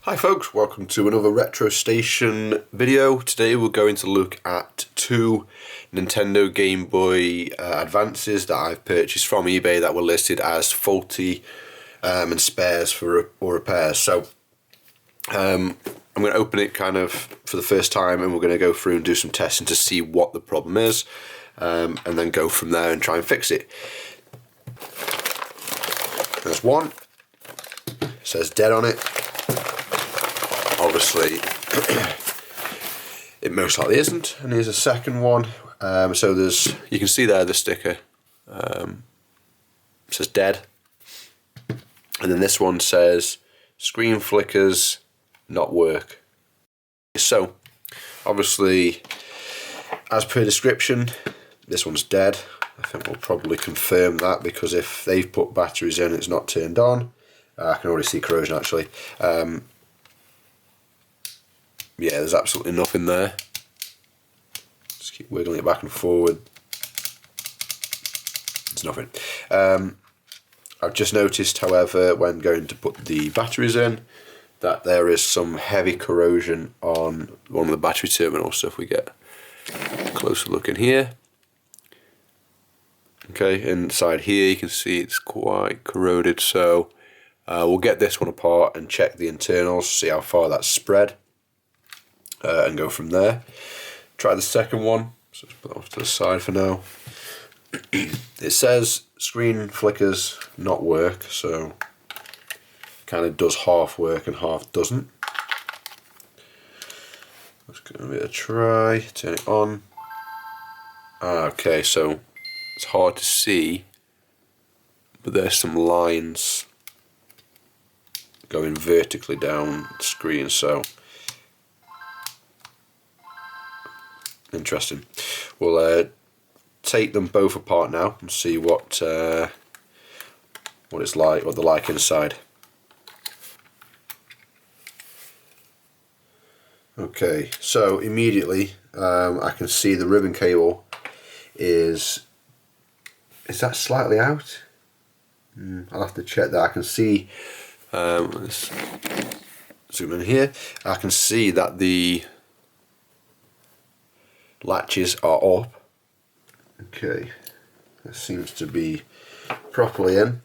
Hi folks, welcome to another Retro Station video. Today we're going to look at two Nintendo Game Boy Advances that I've purchased from eBay that were listed as faulty and spares for repairs. So I'm going to open it kind of for the first time and we're going to go through and do some testing to see what the problem is and then go from there and try and fix it. There's one, it says dead on it. Obviously it most likely isn't, and here's a second one. So there's, you can see there the sticker says dead, and then this one says screen flickers not work. So obviously, as per description, this one's dead. I think we'll probably confirm that, because if they've put batteries in it's not turned on. I can already see corrosion actually. Yeah, there's absolutely nothing there. Just keep wiggling it back and forward. There's nothing. I've just noticed, however, when going to put the batteries in, that there is some heavy corrosion on one of the battery terminals. So if we get a closer look in here, okay, inside here you can see it's quite corroded. So we'll get this one apart and check the internals, see how far that's spread. And go from there. Try the second one, so just put that off to the side for now. It says screen flickers not work, so kind of does half work and half doesn't. Let's give it a try, turn it on. Okay, so it's hard to see, but there's some lines going vertically down the screen, so interesting. We'll take them both apart now and see what it's like, what they're like inside. Okay, so immediately I can see the ribbon cable is that slightly out? I'll have to check that. I can see, let's zoom in here, I can see that the latches are up. Okay, that seems to be properly in.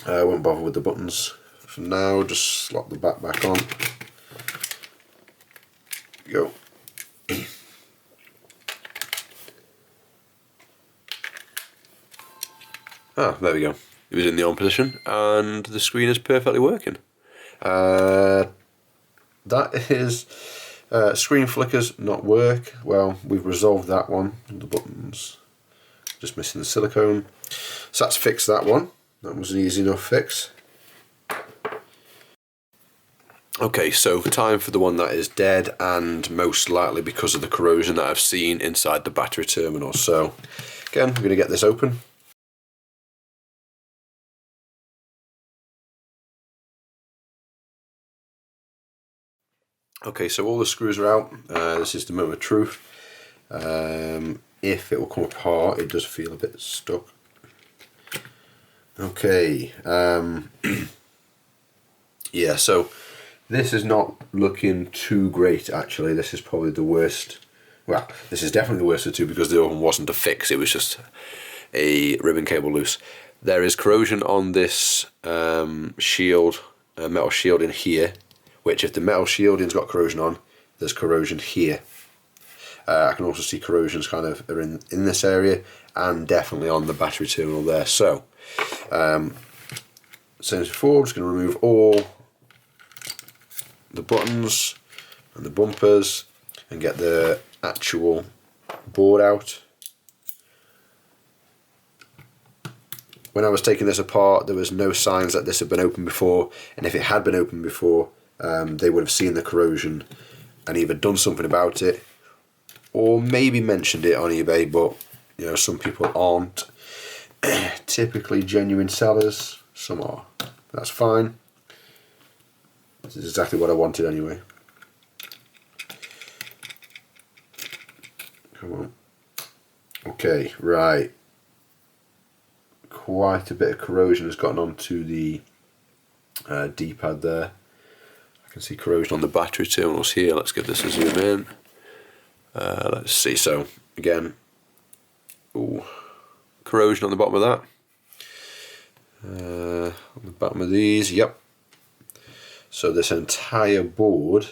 I won't bother with the buttons for now, just slot the back on. Go. There we go. It was in the on position and the screen is perfectly working. That is screen flickers not work. Well, we've resolved that one. The buttons just missing the silicone, so that's fixed that one. That was an easy enough fix. Okay, so time for the one that is dead, and most likely because of the corrosion that I've seen inside the battery terminal. So again, we're going to get this open. Okay, so all the screws are out. This is the moment of truth. If it will come apart, it does feel a bit stuck. Okay, yeah, so this is not looking too great actually. This is probably the worst. Well, this is definitely the worst of the two, because the other one wasn't a fix, it was just a ribbon cable loose. There is corrosion on this shield, metal shield in here, which if the metal shielding's got corrosion on, there's corrosion here. I can also see corrosions kind of are in this area, and definitely on the battery terminal there. So, same as before, I'm just going to remove all the buttons and the bumpers and get the actual board out. When I was taking this apart, there was no signs that this had been opened before, and if it had been opened before, they would have seen the corrosion and either done something about it or maybe mentioned it on eBay, but you know, some people aren't typically genuine sellers. Some are. That's fine. This is exactly what I wanted anyway. Come on. Okay, right. Quite a bit of corrosion has gotten onto the D-pad there. can see corrosion on the battery terminals here. Let's give this a zoom in. Let's see, so again, ooh, corrosion on the bottom of that. On the bottom of these, yep. So this entire board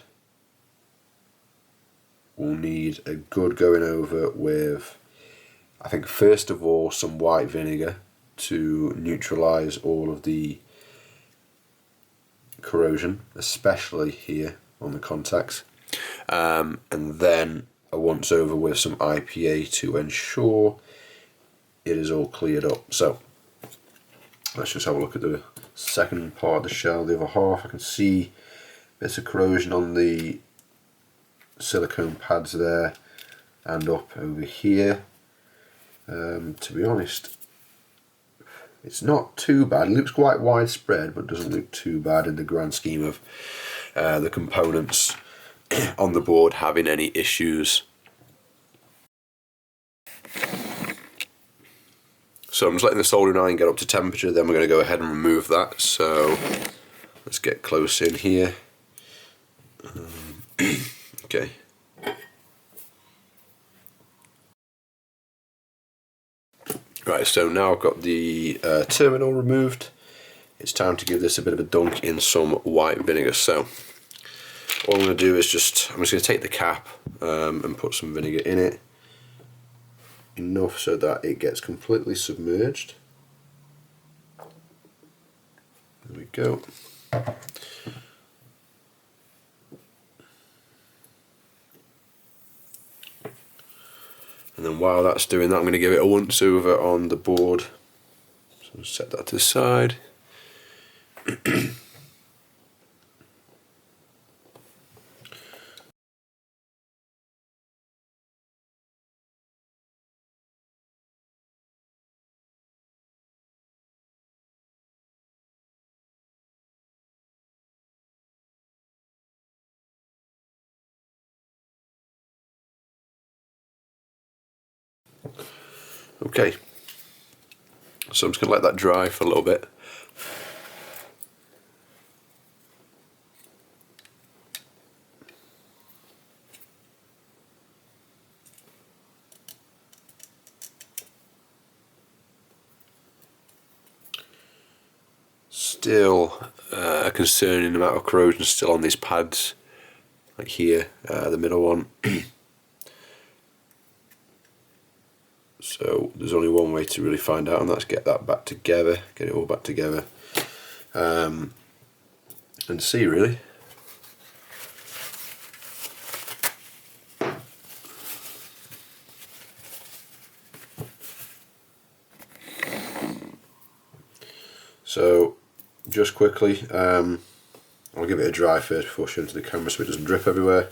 will need a good going over with, I think first of all, some white vinegar to neutralise all of the corrosion, especially here on the contacts, and then a once over with some IPA to ensure it is all cleared up. So let's just have a look at the second part of the shell, the other half. I can see bits of corrosion on the silicone pads there and up over here. To be honest, it's not too bad. It looks quite widespread, but doesn't look too bad in the grand scheme of the components on the board having any issues. So I'm just letting the soldering iron get up to temperature, then we're going to go ahead and remove that. So let's get close in here. Okay. Right, so now I've got the terminal removed. It's time to give this a bit of a dunk in some white vinegar. So all I'm going to do is I'm just going to take the cap and put some vinegar in it. Enough so that it gets completely submerged. There we go. And then while that's doing that, I'm going to give it a once over on the board. So set that to the side. Okay, so I'm just going to let that dry for a little bit. Still a concerning amount of corrosion still on these pads, like here, the middle one. So there's only one way to really find out, and that's get that back together, get it all back together, and see really. So just quickly, I'll give it a dry first before showing to the camera so it doesn't drip everywhere.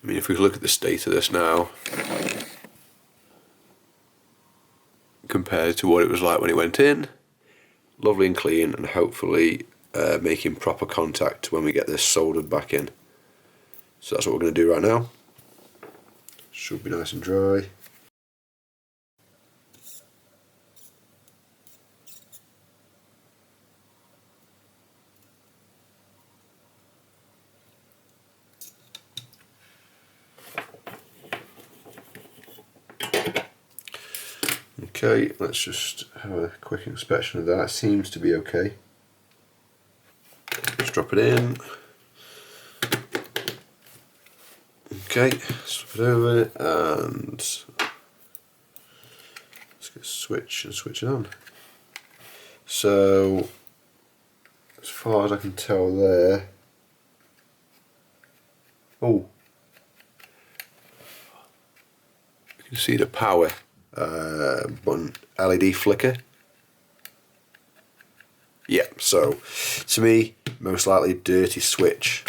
I mean, if we look at the state of this now, compared to what it was like when it went in, lovely and clean, and hopefully making proper contact when we get this soldered back in. So that's what we're going to do right now. Should be nice and dry. Okay, let's just have a quick inspection of that. It seems to be okay. Just drop it in. Okay, swap it over and let's get a switch and switch it on. So, as far as I can tell there, oh, you can see the power button LED flicker. Yeah, so to me, most likely dirty switch,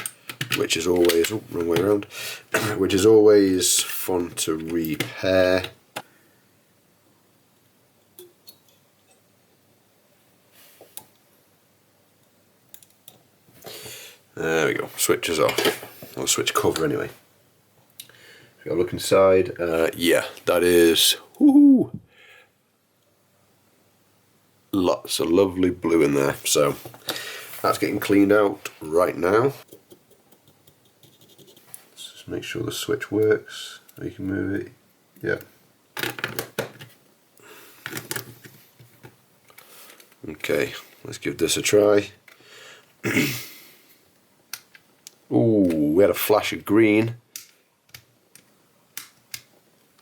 which is always, oh, wrong way around, which is always fun to repair. There we go, switch is off, or switch cover anyway. Got a look inside. Yeah, that is woohoo, lots of lovely blue in there. So that's getting cleaned out right now. Let's just make sure the switch works. You can move it. Yeah. Okay, let's give this a try. Ooh, we had a flash of green.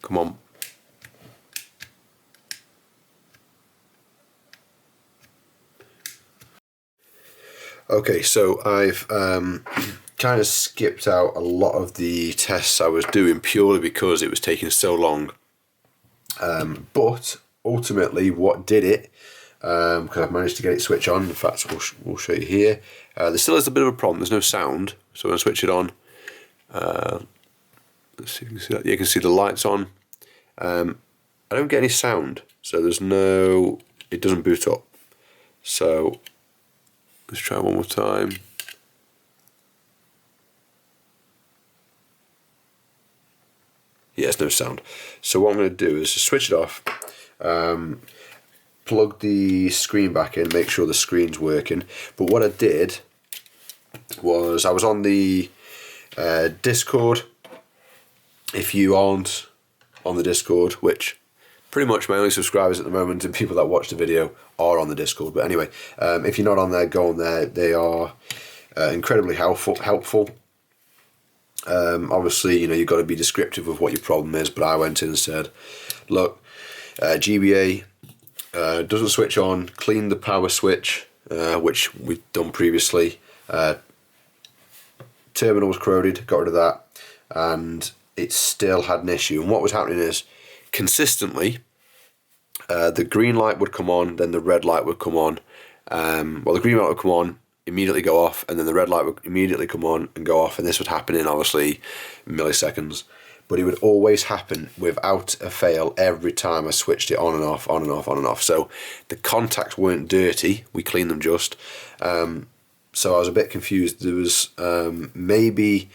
Come on. Okay, so I've kind of skipped out a lot of the tests I was doing purely because it was taking so long. But ultimately what did it, because I've managed to get it switched on, in fact we'll show you here. There still is a bit of a problem, there's no sound, so when I switch it on, let's see if you can see that. You can see the lights on. I don't get any sound, so there's no, it doesn't boot up. So let's try one more time. Yeah, there's no sound. So what I'm going to do is just switch it off, plug the screen back in, make sure the screen's working. But what I did was, I was on the Discord. If you aren't on the Discord, which pretty much my only subscribers at the moment and people that watch the video are on the Discord. But anyway, if you're not on there, go on there. They are incredibly helpful. Obviously, you know, you've got to be descriptive of what your problem is, but I went in and said, look, GBA doesn't switch on, clean the power switch, which we've done previously. Terminal was corroded, got rid of that, and it still had an issue. And what was happening is, consistently, the green light would come on, then the red light would come on. Well, the green light would come on, immediately go off, and then the red light would immediately come on and go off, and this would happen in obviously milliseconds. But it would always happen without a fail every time I switched it on and off, on and off, on and off. So the contacts weren't dirty, we cleaned them just. So I was a bit confused. There was maybe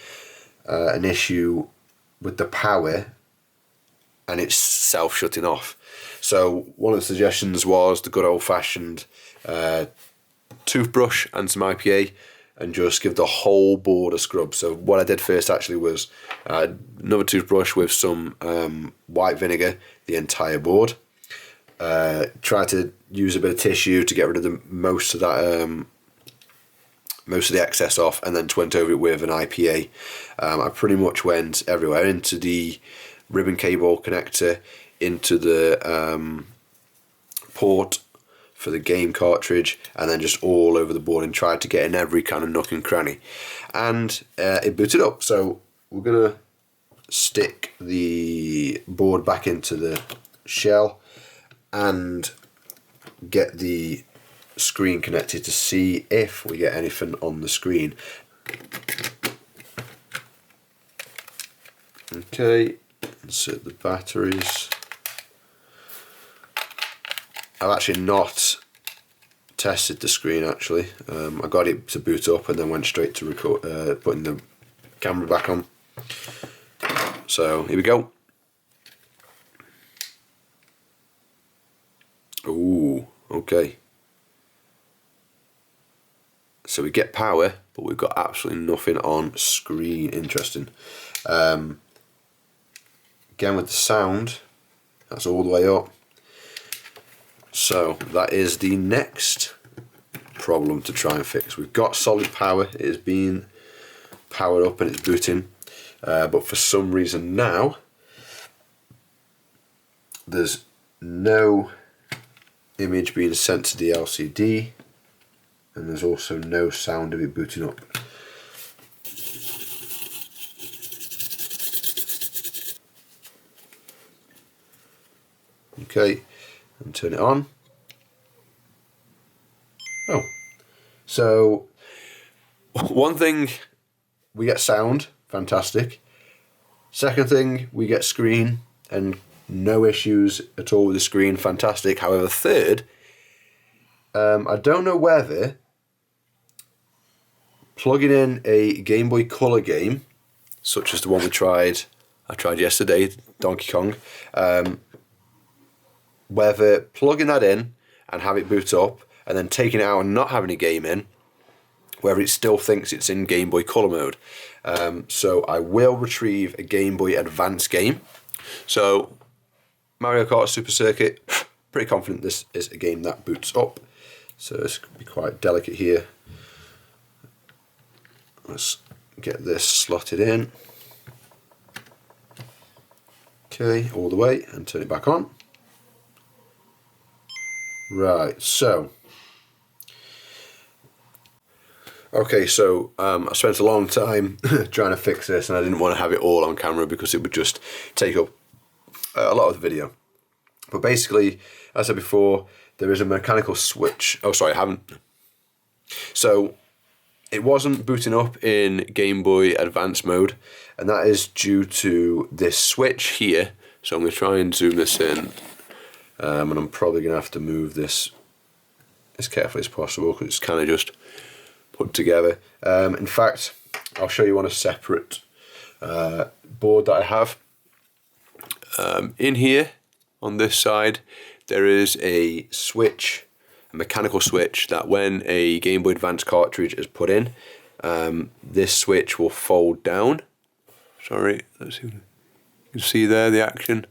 an issue with the power and it's self-shutting off. So one of the suggestions was the good old-fashioned toothbrush and some IPA and just give the whole board a scrub. So what I did first actually was another toothbrush with some white vinegar, the entire board. Try to use a bit of tissue to get rid of the most of the excess off, and then went over it with an IPA. I pretty much went everywhere, into the ribbon cable connector, into the port for the game cartridge, and then just all over the board, and tried to get in every kind of nook and cranny, and it booted up. So we're gonna stick the board back into the shell and get the screen connected to see if we get anything on the screen. Okay, insert the batteries. I've actually not tested the screen actually. I got it to boot up and then went straight to record, putting the camera back on. So here we go. Ooh, okay. So we get power, but we've got absolutely nothing on screen. Interesting. Again with the sound, that's all the way up. So that is the next problem to try and fix. We've got solid power, it is being powered up and it's booting, but for some reason now there's no image being sent to the LCD, and there's also no sound of it booting up. Okay, and turn it on. Oh, so one thing, we get sound, fantastic. Second thing, we get screen and no issues at all with the screen, fantastic. However, third, I don't know whether plugging in a Game Boy Color game, such as the one we tried I tried yesterday, Donkey Kong. Whether plugging that in and have it boot up and then taking it out and not having a game in, whether it still thinks it's in Game Boy Color mode. So I will retrieve a Game Boy Advance game. So Mario Kart Super Circuit, pretty confident this is a game that boots up. So this could be quite delicate here. Let's get this slotted in. Okay, all the way, and turn it back on. Right, so okay, so I spent a long time trying to fix this, and I didn't want to have it all on camera because it would just take up a lot of the video. But basically, as I said before, there is a mechanical switch. Oh, sorry, I haven't. So it wasn't booting up in Game Boy Advance mode, and that is due to this switch here. So I'm going to try and zoom this in, and I'm probably going to have to move this as carefully as possible because it's kind of just put together. In fact, I'll show you on a separate board that I have. In here, on this side, there is a switch, a mechanical switch, that when a Game Boy Advance cartridge is put in, this switch will fold down. Sorry, let's see. You can see there the action.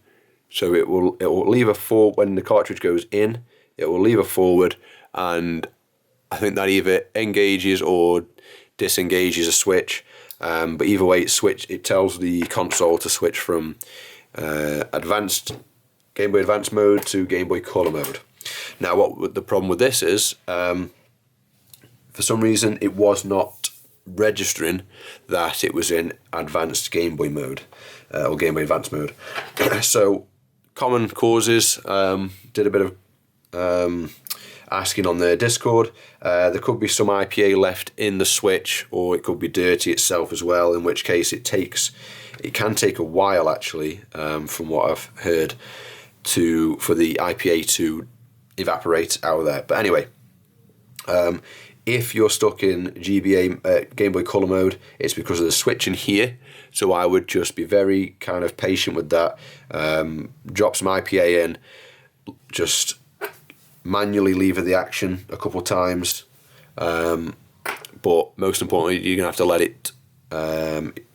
So it will lever forward when the cartridge goes in. It will lever forward, and I think that either engages or disengages a switch. But either way, it tells the console to switch from advanced Game Boy Advance mode to Game Boy Color mode. Now, what the problem with this is, for some reason, it was not registering that it was in advanced Game Boy mode or Game Boy Advance mode. So, common causes. Did a bit of asking on the Discord. There could be some IPA left in the switch, or it could be dirty itself as well. In which case, it can take a while actually, from what I've heard, for the IPA to evaporate out of there. But anyway, if you're stuck in GBA Game Boy Color mode, it's because of the switch in here. So I would just be very kind of patient with that. Drop some IPA in, just manually lever the action a couple of times. But most importantly, you're gonna have to let it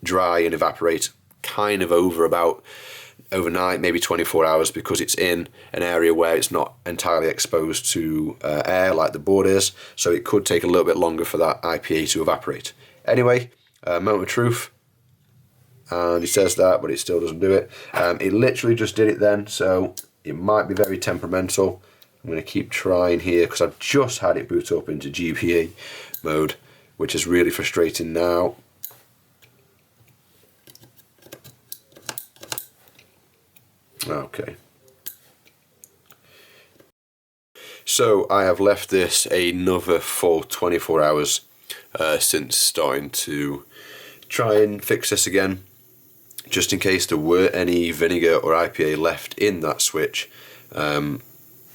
dry and evaporate kind of overnight, maybe 24 hours, because it's in an area where it's not entirely exposed to air like the board is, so it could take a little bit longer for that IPA to evaporate. Anyway, moment of truth, and it says that, but it still doesn't do it. It literally just did it then, so it might be very temperamental. I'm going to keep trying here because I've just had it boot up into GPA mode, which is really frustrating now. Okay. So I have left this another full 24 hours since starting to try and fix this again, just in case there were any vinegar or IPA left in that switch.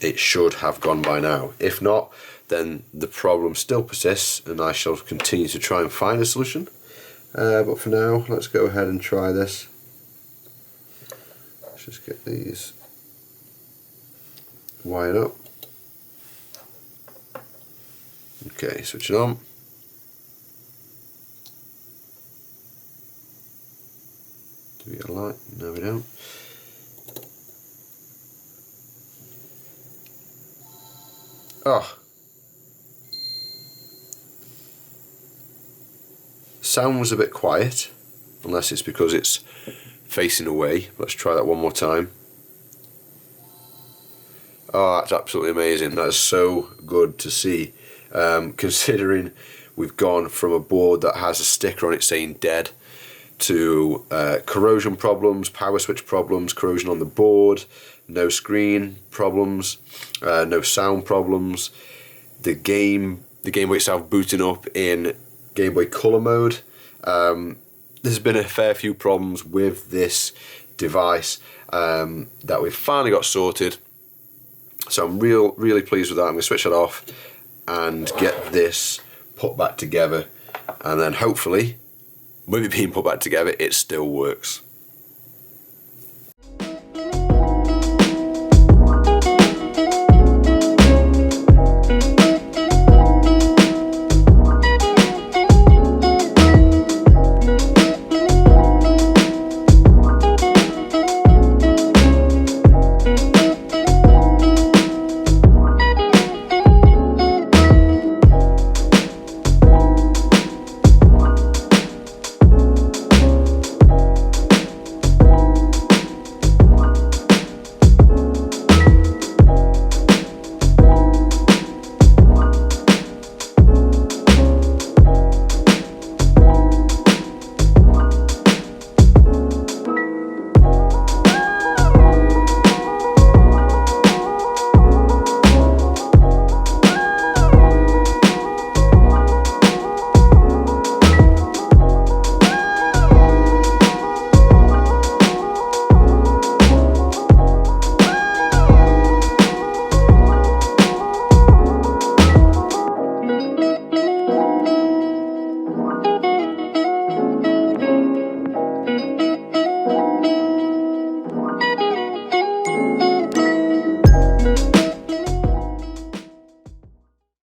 It should have gone by now. If not, then the problem still persists, and I shall continue to try and find a solution. But for now, let's go ahead and try this. Let's just get these wired up. Okay, switch it on. Do we get a light? No, we don't. Oh. Sound was a bit quiet, unless it's because it's facing away. Let's try that one more time. Oh, that's absolutely amazing. That is so good to see. Considering we've gone from a board that has a sticker on it saying dead to corrosion problems, power switch problems, corrosion on the board, no screen problems, no sound problems, the Game Boy itself booting up in Game Boy Color mode. There's been a fair few problems with this device that we've finally got sorted. So I'm really pleased with that. I'm going to switch it off and get this put back together, and then hopefully, with it being put back together, it still works.